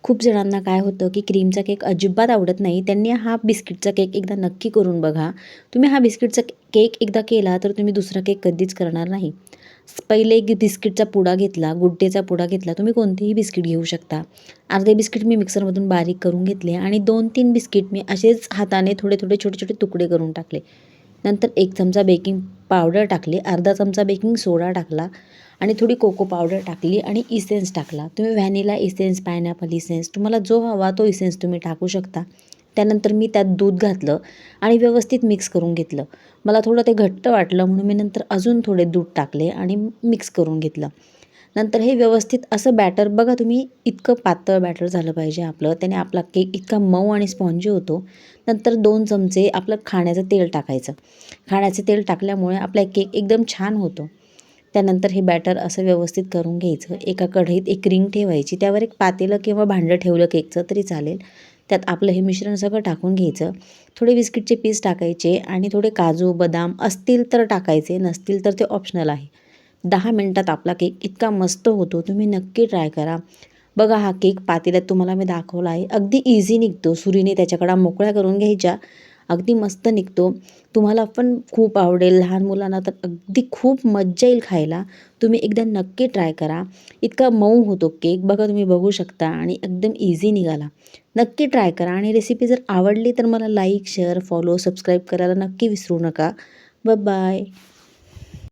खूप जणांना काय होतं की क्रीमचा केक अजिबात आवडत नाही. त्यांनी हा बिस्किटचा केक एकदा नक्की करून बघा. तुम्ही हा बिस्किटचा केक एकदा केला तर तुम्ही दुसरा केक कधीच करणार नाही. पहिले एक बिस्किटचा पुडा घेतला, गुड डेचा पुडा घेतला. तुम्ही कोणतेही बिस्किट घेऊ शकता. अर्धे बिस्किट मी मिक्सरमधून बारीक करून घेतले आणि 2-3 बिस्किट मी असेच हाताने थोडे-थोडे, छोटे-छोटे तुकडे करून टाकले. नंतर 1 चमचा बेकिंग पावडर टाकली, अर्धा चमचा बेकिंग सोडा टाकला आणि थोडी कोको पावडर टाकली आणि इसेन्स टाकला. तुम्ही व्हॅनिला इसेन्स, पायनॅपल इसेन्स तुम्हाला जो हवा तो इसेन्स तुम्ही टाकू शकता. त्यानंतर मी त्यात दूध घातलं आणि व्यवस्थित मिक्स करून घेतलं. मला थोडं ते घट्ट वाटलं म्हणून मी नंतर अजून थोडे दूध टाकले आणि मिक्स करून घेतलं. नंतर हे व्यवस्थित असं बॅटर बघा तुम्ही इतकं पातळ बॅटर झालं पाहिजे आपलं. त्याने आपला केक इतका मऊ आणि स्पॉन्जी होतो. नंतर 2 चमचे आपलं खाण्याचं तेल टाकायचं. खाण्याचे तेल टाकल्यामुळे आपला केक एकदम छान होतो. त्यानंतर हे बॅटर असं व्यवस्थित करून घ्यायचं. एका कढईत एक रिंग ठेवायची. त्यावर एक पातेलं किंवा भांडं ठेवलं केकचं तरी चालेल. त्यात आपलं हे मिश्रण सगळं टाकून घ्यायचं. थोडे बिस्किटचे पीस टाकायचे आणि थोडे काजू, बदाम असतील तर टाकायचे, नसतील तर ते ऑप्शनल आहे. 10 मिनिटात आपला केक इतका मस्त होतो. तुम्ही नक्की ट्राय करा. बघा हा केक पातेल्यात तुम्हाला मी दाखवला आहे. अगदी इझी निघतो. सुरीने त्याच्या कडा मोकळ्या करून घ्यायच्या. अगदी मस्त निघतो. तुम्हाला पण खूप आवडेल. लहान मुलांना तर अगदी खूप मज्जा येईल खायला. तुम्ही एकदा नक्की ट्राय करा. इतका मऊ होतो केक बघा तुम्ही बघू शकता आणि एकदम इझी निघाला. नक्की ट्राय करा आणि रेसिपी जर आवडली तर मला लाईक, शेअर, फॉलो, सबस्क्राईब करायला नक्की विसरू नका. बाय.